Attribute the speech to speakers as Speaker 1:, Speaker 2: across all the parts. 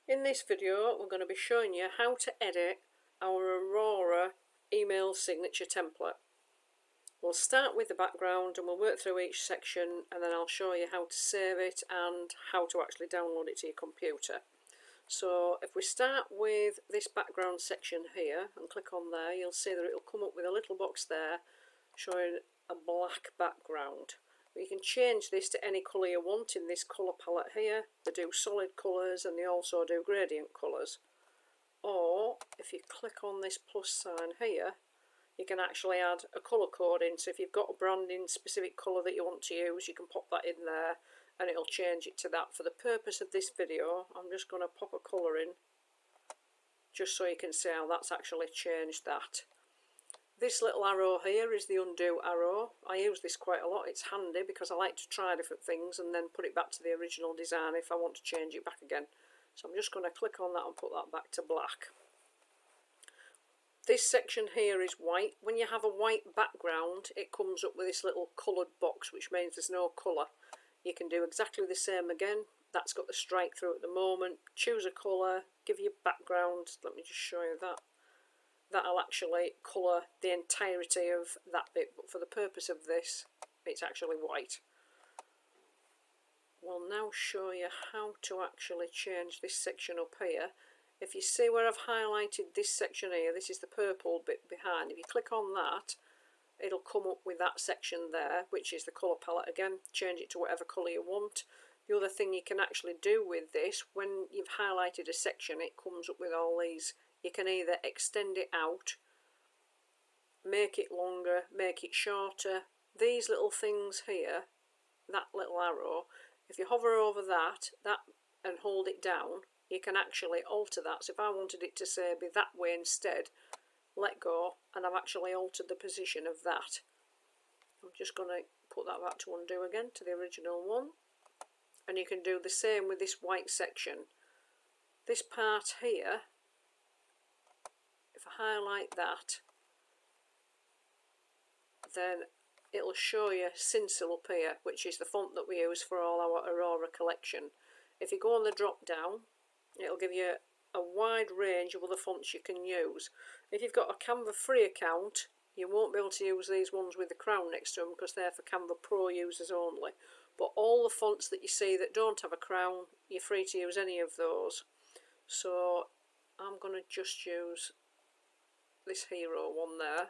Speaker 1: In this video we're going to be showing you how to edit our Aurora email signature template. We'll start with the background and we'll work through each section, and then I'll show you how to save it and how to actually download it to your computer. So if we start with this background section here and click on there, you'll see that it'll come up with a little box there showing a black background. You can change this to any colour you want in this colour palette here. They do solid colours and they also do gradient colours. Or if you click on this plus sign here, you can actually add a colour code in. So if you've got a branding specific colour that you want to use, you can pop that in there and it'll change it to that. For the purpose of this video, I'm just going to pop a colour in just so you can see how that's actually changed that. This little arrow here is the undo arrow. I use this quite a lot. It's handy because I like to try different things and then put it back to the original design if I want to change it back again. So I'm just going to click on that and put that back to black. This section here is white. When you have a white background, it comes up with this little coloured box, which means there's no colour. You can do exactly the same again. That's got the strike through at the moment. Choose a colour, give your background. Let me just show you that. That'll actually colour the entirety of that bit, but for the purpose of this, it's actually white. We'll now show you how to actually change this section up here. If you see where I've highlighted this section here, this is the purple bit behind. If you click on that, it'll come up with that section there, which is the colour palette again. Change it to whatever colour you want. The other thing you can actually do with this, when you've highlighted a section, it comes up with all these. You can either extend it out, make it longer, make it shorter. These little things here, that little arrow, if you hover over that and hold it down, you can actually alter that. So if I wanted it to say be that way instead, let go, and I've actually altered the position of that. I'm just going to put that back to undo again to the original one. And you can do the same with this white section. This part here, if I highlight that, then it'll show you Stencil up here, which is the font that we use for all our Aurora collection. If you go on the drop down, it'll give you a wide range of other fonts you can use. If you've got a Canva free account, you won't be able to use these ones with the crown next to them because they're for Canva Pro users only. But all the fonts that you see that don't have a crown, you're free to use any of those. So I'm going to just use this hero one there,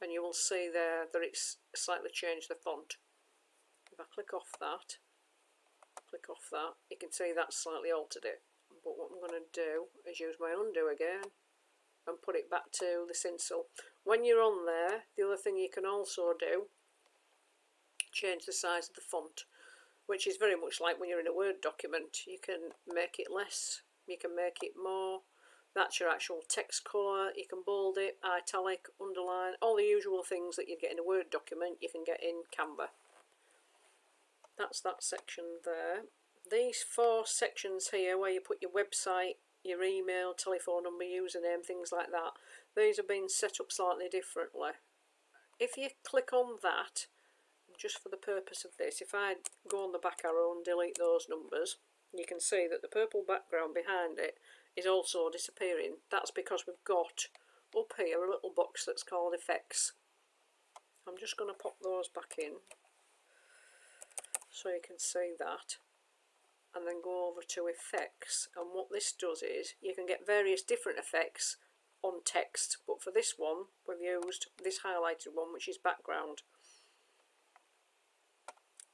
Speaker 1: and you will see there that it's slightly changed the font. If I click off that, you can see that's slightly altered it. But what I'm going to do is use my undo again and put it back to the Stencil. When you're on there, the other thing you can also do, change the size of the font, which is very much like when you're in a Word document. You can make it less, you can make it more. That's your actual text colour. You can bold it, italic, underline, all the usual things that you'd get in a Word document you can get in Canva. That's that section there. These 4 sections here where you put your website, your email, telephone number, username, things like that, these have been set up slightly differently. If you click on that, just for the purpose of this, if I go on the back arrow and delete those numbers, you can see that the purple background behind it is also disappearing. That's because we've got up here a little box that's called effects. I'm just going to pop those back in so you can see that, and then go over to effects. And what this does is you can get various different effects on text, but for this one we've used this highlighted one, which is background.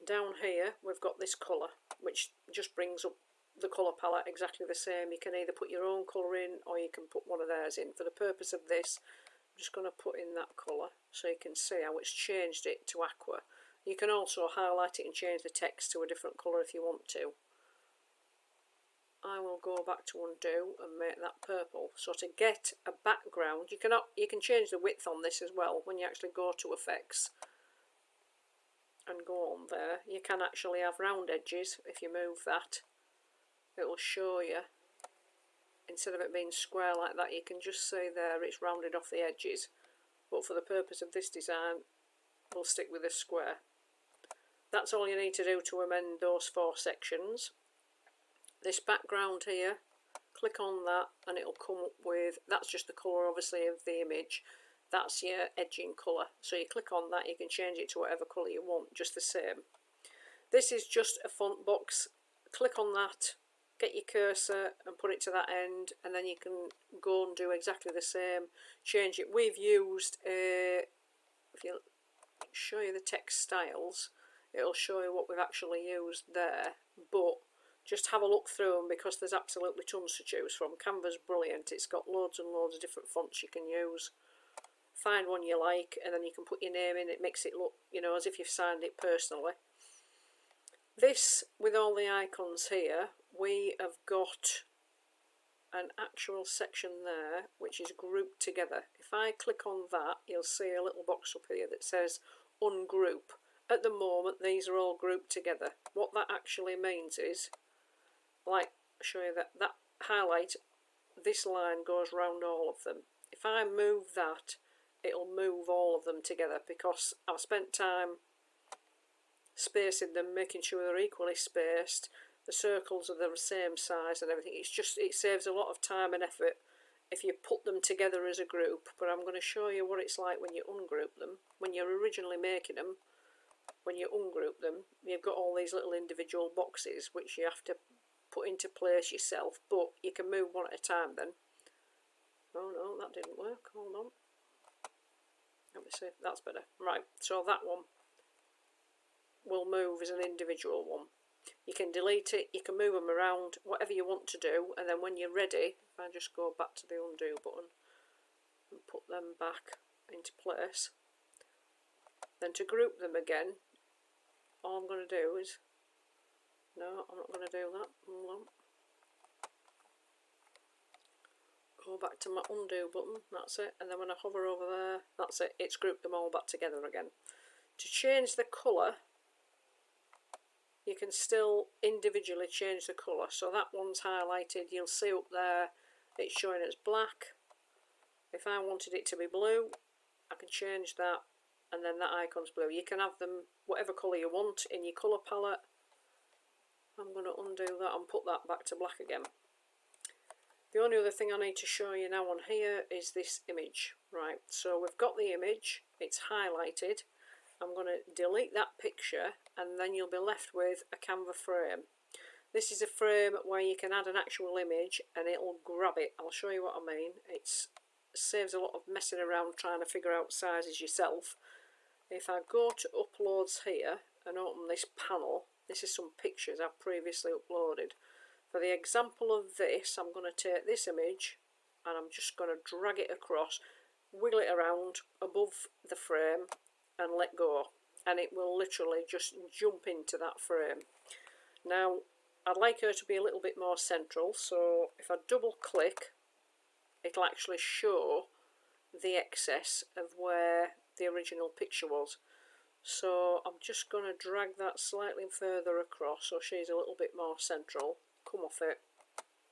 Speaker 1: Down here we've got this colour, which just brings up the colour palette exactly the same. You can either put your own colour in or you can put one of theirs in. For the purpose of this, I'm just going to put in that colour so you can see how it's changed it to aqua. You can also highlight it and change the text to a different colour if you want to. I will go back to undo and make that purple. So to get a background, you can change the width on this as well when you actually go to effects and go on there. You can actually have round edges. If you move that, it will show you, instead of it being square like that, you can just see there it's rounded off the edges. But for the purpose of this design, we'll stick with a square. That's all you need to do to amend those 4 sections. this background here, click on that and it'll come up with, that's just the colour obviously of the image, that's your edging colour. So you click on that, you can change it to whatever colour you want, just the same. This is just a font box. Click on that, get your cursor and put it to that end, and then you can go and do exactly the same, change it. We've used, if you show you the text styles, it'll show you what we've actually used there, but just have a look through them because there's absolutely tons to choose from. Canva's brilliant, it's got loads and loads of different fonts you can use. Find one you like and then you can put your name in, it makes it look, you know, as if you've signed it personally. This, with all the icons here, we have got an actual section there which is grouped together. If I click on that, you'll see a little box up here that says ungroup. At the moment these are all grouped together. What that actually means is, like, I'll show you that highlight, this line goes round all of them. If I move that, it'll move all of them together because I've spent time spacing them, making sure they're equally spaced, the circles are the same size and everything. It's just, it saves a lot of time and effort if you put them together as a group. But I'm going to show you what it's like when you ungroup them. When you're originally making them, when you ungroup them, you've got all these little individual boxes which you have to put into place yourself, but you can move one at a time then. Oh no, that didn't work, hold on. Let me see, that's better. Right, so that one will move as an individual one. You can delete it, you can move them around, whatever you want to do, and then when you're ready, if I just go back to the undo button and put them back into place, then to group them again, all I'm going to do is, no, I'm not going to do that, hold on. Go back to my undo button, that's it, and then when I hover over there, that's it, it's grouped them all back together again. To change the colour, you can still individually change the colour. So that one's highlighted, you'll see up there it's showing as black. If I wanted it to be blue, I can change that and then that icon's blue. You can have them whatever colour you want in your colour palette. I'm going to undo that and put that back to black again. The only other thing I need to show you now on here is this image. Right, so we've got the image, it's highlighted. I'm going to delete that picture and then you'll be left with a Canva frame. This is a frame where you can add an actual image and it'll grab it. I'll show you what I mean. It saves a lot of messing around trying to figure out sizes yourself. If I go to uploads here and open this panel, this is some pictures I've previously uploaded. For the example of this, I'm going to take this image and I'm just going to drag it across, wiggle it around above the frame and let go, and it will literally just jump into that frame. Now I'd like her to be a little bit more central, so if I double click it'll actually show the excess of where the original picture was. So I'm just going to drag that slightly further across so she's a little bit more central, come off it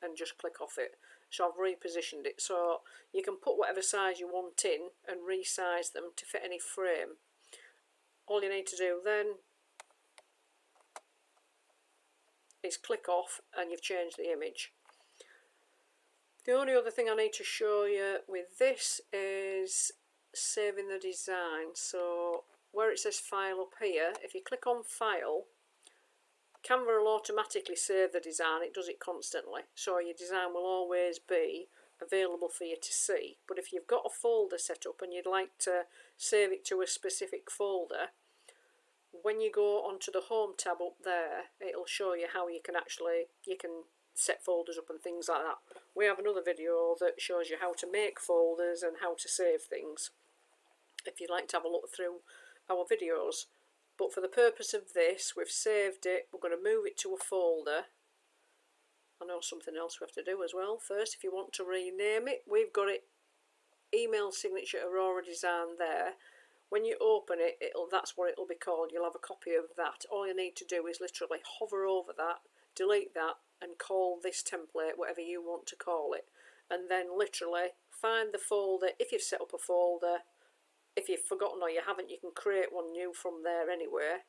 Speaker 1: and just click off it. So I've repositioned it so you can put whatever size you want in and resize them to fit any frame. All you need to do then is click off and you've changed the image. The only other thing I need to show you with this is saving the design. So where it says file up here, if you click on file, Canva will automatically save the design, it does it constantly. So your design will always be available for you to see. But if you've got a folder set up and you'd like to save it to a specific folder, when you go onto the home tab up there, it'll show you how you can set folders up and things like that. We have another video that shows you how to make folders and how to save things, if you'd like to have a look through our videos. But for the purpose of this, we've saved it, we're going to move it to a folder. I know something else we have to do as well. First, if you want to rename it, we've got it, email signature Aurora design there. When you open it, that's what it'll be called. You'll have a copy of that. All you need to do is literally hover over that, delete that, and call this template whatever you want to call it. And then literally find the folder. If you've set up a folder, if you've forgotten or you haven't, you can create one new from there anyway.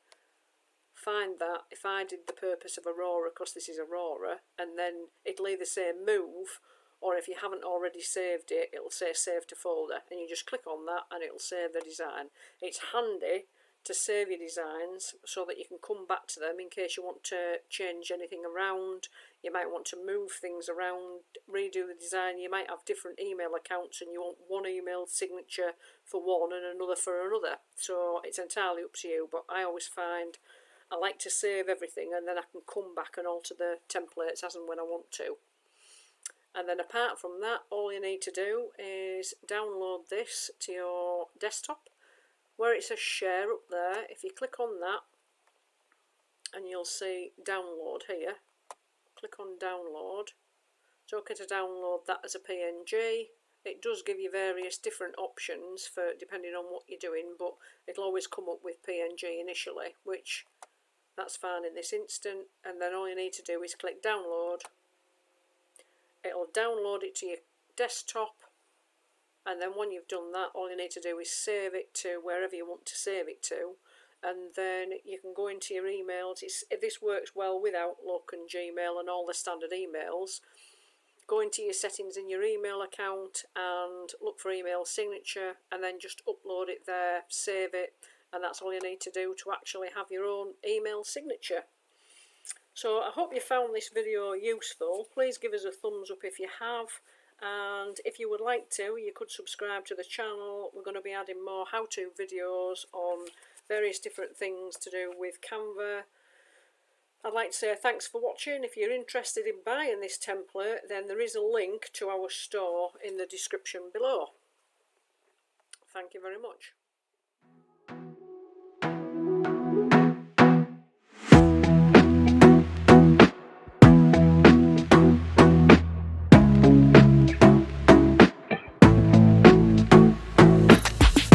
Speaker 1: find that if I did the purpose of Aurora, because this is Aurora, and then it'll either say move, or if you haven't already saved it, it'll say save to folder, and you just click on that and it'll save the design. It's handy to save your designs so that you can come back to them in case you want to change anything around. You might want to move things around, redo the design. You might have different email accounts and you want one email signature for one and another for another. So it's entirely up to you, but I always find I like to save everything and then I can come back and alter the templates as and when I want to. And then apart from that, all you need to do is download this to your desktop. Where it says share up there, if you click on that, and you'll see download here, click on download. It's okay to download that as a PNG. It does give you various different options for depending on what you're doing, but it'll always come up with PNG initially, which that's fine in this instant. And then all you need to do is click download. It'll download it to your desktop. And then when you've done that, all you need to do is save it to wherever you want to save it to. And then you can go into your emails. This works well with Outlook and Gmail and all the standard emails. Go into your settings in your email account and look for email signature, and then just upload it there, save it, and that's all you need to do to actually have your own email signature. So I hope you found this video useful. Please give us a thumbs up if you have. And if you would like to, you could subscribe to the channel. We're going to be adding more how-to videos on various different things to do with Canva. I'd like to say thanks for watching. If you're interested in buying this template, then there is a link to our store in the description below. Thank you very much.